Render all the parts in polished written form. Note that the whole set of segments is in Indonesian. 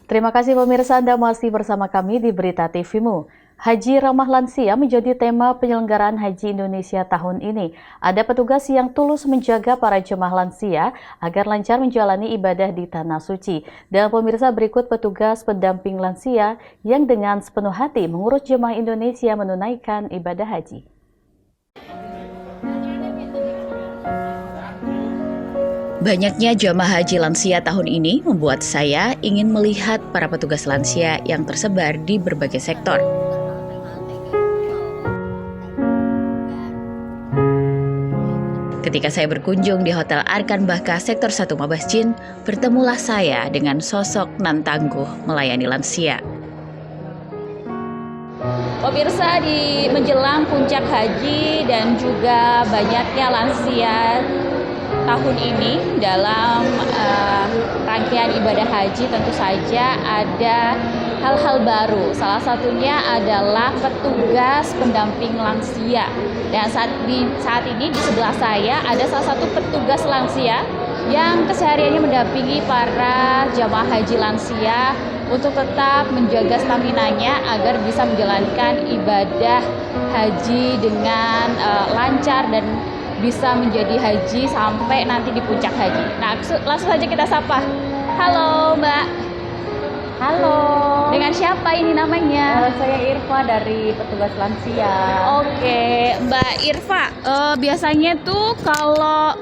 Terima kasih pemirsa, Anda masih bersama kami di Berita TV-mu. Haji Ramah Lansia menjadi tema penyelenggaraan Haji Indonesia tahun ini. Ada petugas yang tulus menjaga para jemaah lansia agar lancar menjalani ibadah di Tanah Suci. Dan pemirsa, berikut petugas pendamping lansia yang dengan sepenuh hati mengurus jemaah Indonesia menunaikan ibadah haji. Banyaknya jamaah haji lansia tahun ini membuat saya ingin melihat para petugas lansia yang tersebar di berbagai sektor. Ketika saya berkunjung di Hotel Arkan Bahka Sektor 1 Mabasjin, bertemulah saya dengan sosok nan tangguh melayani lansia. Pemirsa, di menjelang puncak haji dan juga banyaknya lansia tahun ini dalam rangkaian ibadah haji, tentu saja ada hal-hal baru. Salah satunya adalah petugas pendamping lansia. Dan saat ini di sebelah saya ada salah satu petugas lansia yang kesehariannya mendampingi para jamaah haji lansia untuk tetap menjaga staminanya agar bisa menjalankan ibadah haji dengan lancar dan bisa menjadi haji sampai nanti di puncak haji. Nah, langsung saja kita sapa. Halo Mbak. Halo. Dengan siapa ini namanya? Saya Irfa dari petugas lansia. Oke, Mbak Irfa. Biasanya tuh kalau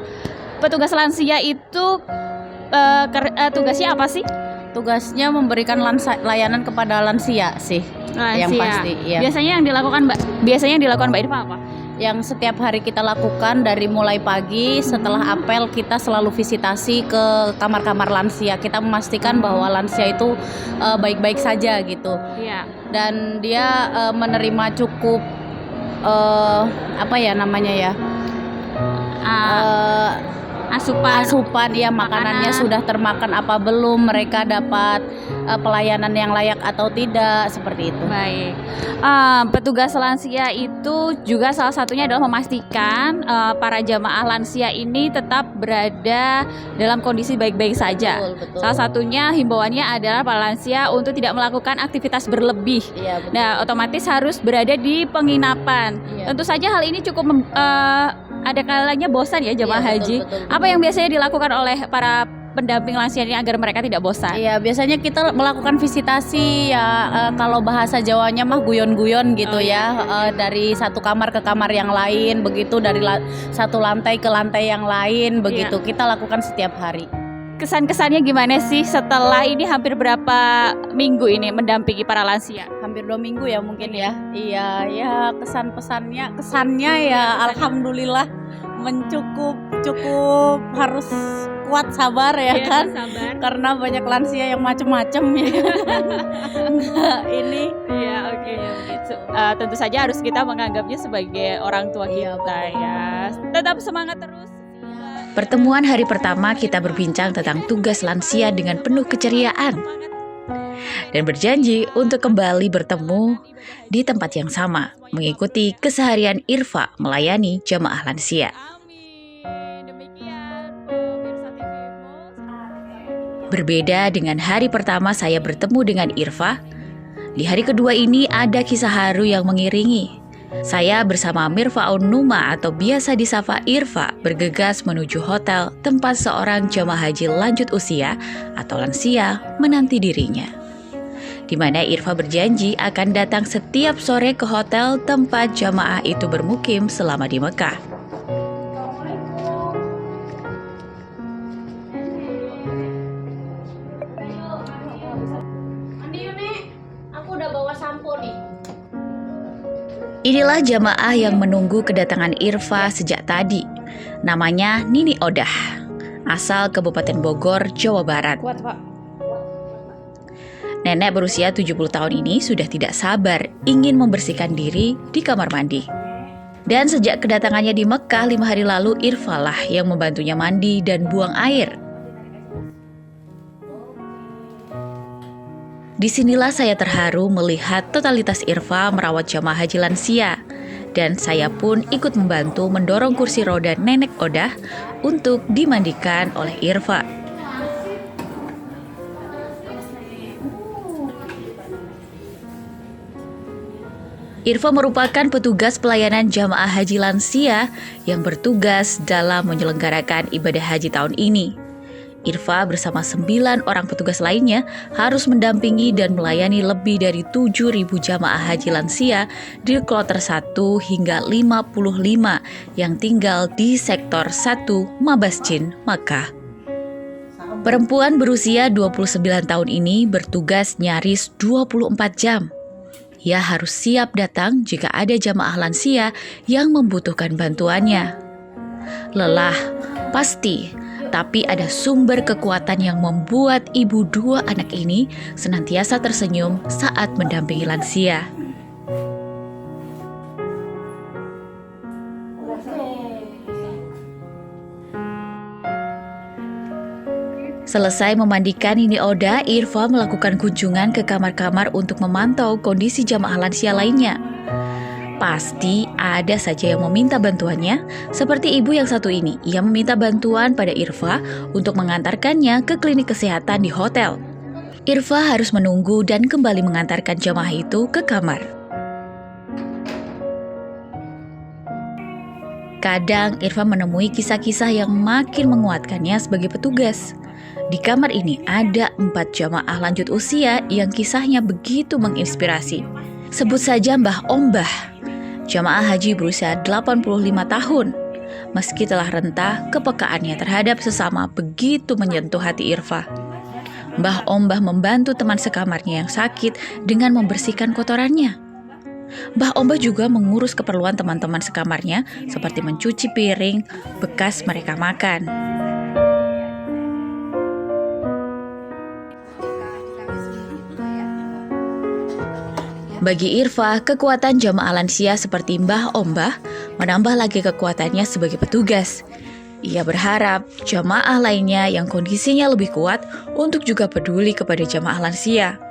petugas lansia itu tugasnya apa sih? Tugasnya memberikan layanan kepada lansia sih. Yang pasti. Ya. Biasanya yang dilakukan Mbak Irfa apa? Yang setiap hari kita lakukan dari mulai pagi setelah apel kita selalu visitasi ke kamar-kamar lansia. Kita memastikan bahwa lansia itu baik-baik saja gitu. Iya. Dan dia menerima cukup asupan ya, makanannya sudah termakan apa belum, mereka dapat pelayanan yang layak atau tidak, seperti itu. Baik. Petugas lansia itu juga salah satunya adalah memastikan para jamaah lansia ini tetap berada dalam kondisi baik-baik saja. Betul. Salah satunya himbauannya adalah para lansia untuk tidak melakukan aktivitas berlebih. Iya, betul. Nah, otomatis harus berada di penginapan. Iya. Tentu saja hal ini cukup ada kalanya bosan ya jamaah haji. Betul. Apa yang biasanya dilakukan oleh para pendamping lansia ini agar mereka tidak bosan? Iya, biasanya kita melakukan visitasi ya, kalau bahasa Jawanya mah guyon-guyon gitu dari satu kamar ke kamar yang lain, begitu dari satu lantai ke lantai yang lain, begitu kita lakukan setiap hari. Kesan-kesannya gimana sih setelah ini hampir berapa minggu ini mendampingi para lansia? Hampir 2 minggu ya mungkin ya. Iya, ya kesannya ya alhamdulillah cukup harus kuat sabar ya kan. Sabar. Karena banyak lansia yang macem-macem ya. Ini. Iya, oke. Tentu saja harus kita menganggapnya sebagai orang tua kita ya. Tetap semangat terus. Pertemuan hari pertama kita berbincang tentang tugas lansia dengan penuh keceriaan dan berjanji untuk kembali bertemu di tempat yang sama, mengikuti keseharian Irfa melayani jamaah lansia. Berbeda dengan hari pertama saya bertemu dengan Irfa, di hari kedua ini ada kisah haru yang mengiringi. Saya bersama Mirfaun Numa atau biasa disapa Irfa bergegas menuju hotel tempat seorang jamaah haji lanjut usia atau lansia menanti dirinya. Di mana Irfa berjanji akan datang setiap sore ke hotel tempat jamaah itu bermukim selama di Mekah. Aku udah bawa sampo nih. Inilah jamaah yang menunggu kedatangan Irfa sejak tadi. Namanya Nini Odah, asal Kabupaten Bogor, Jawa Barat. Kuat, Pak. Nenek berusia 70 tahun ini sudah tidak sabar ingin membersihkan diri di kamar mandi. Dan sejak kedatangannya di Mekah 5 hari lalu, Irfa lah yang membantunya mandi dan buang air. Disinilah saya terharu melihat totalitas Irfa merawat jamaah haji lansia. Dan saya pun ikut membantu mendorong kursi roda Nenek Odah untuk dimandikan oleh Irfa. Irfa merupakan petugas pelayanan jamaah haji lansia yang bertugas dalam menyelenggarakan ibadah haji tahun ini. Irfa bersama 9 orang petugas lainnya harus mendampingi dan melayani lebih dari 7.000 jamaah haji lansia di kloter 1 hingga 55 yang tinggal di sektor 1 Mabasjin, Makkah. Perempuan berusia 29 tahun ini bertugas nyaris 24 jam. Ia harus siap datang jika ada jamaah lansia yang membutuhkan bantuannya. Lelah, pasti, tapi ada sumber kekuatan yang membuat ibu 2 anak ini senantiasa tersenyum saat mendampingi lansia. Selesai memandikan Nini Oda, Irfa melakukan kunjungan ke kamar-kamar untuk memantau kondisi jamaah lansia lainnya. Pasti ada saja yang meminta bantuannya, seperti ibu yang satu ini. Ia meminta bantuan pada Irfa untuk mengantarkannya ke klinik kesehatan di hotel. Irfa harus menunggu dan kembali mengantarkan jamaah itu ke kamar. Kadang Irfa menemui kisah-kisah yang makin menguatkannya sebagai petugas. Di kamar ini ada 4 jamaah lanjut usia yang kisahnya begitu menginspirasi. Sebut saja Mbah Ombah, jamaah haji berusia 85 tahun. Meski telah rentah, kepekaannya terhadap sesama begitu menyentuh hati Irfa. Mbah Ombah membantu teman sekamarnya yang sakit dengan membersihkan kotorannya. Mbah Ombah juga mengurus keperluan teman-teman sekamarnya seperti mencuci piring bekas mereka makan. Bagi Irfa, kekuatan jamaah lansia seperti Mbah Ombah menambah lagi kekuatannya sebagai petugas. Ia berharap jamaah lainnya yang kondisinya lebih kuat untuk juga peduli kepada jamaah lansia.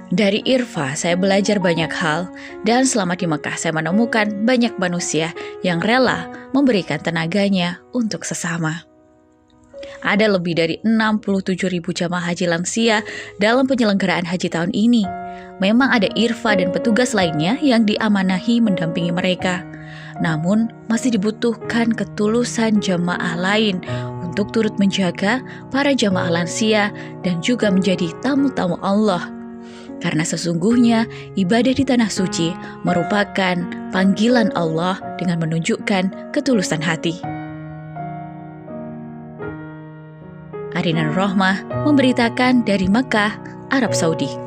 Dari Irfa, saya belajar banyak hal, dan selama di Mekah saya menemukan banyak manusia yang rela memberikan tenaganya untuk sesama. Ada lebih dari 67.000 jamaah haji lansia dalam penyelenggaraan haji tahun ini. Memang ada Irfa dan petugas lainnya yang diamanahi mendampingi mereka. Namun, masih dibutuhkan ketulusan jamaah lain untuk turut menjaga para jamaah lansia dan juga menjadi tamu-tamu Allah. Karena sesungguhnya ibadah di Tanah Suci merupakan panggilan Allah dengan menunjukkan ketulusan hati. Arina Rohmah memberitakan dari Makkah, Arab Saudi.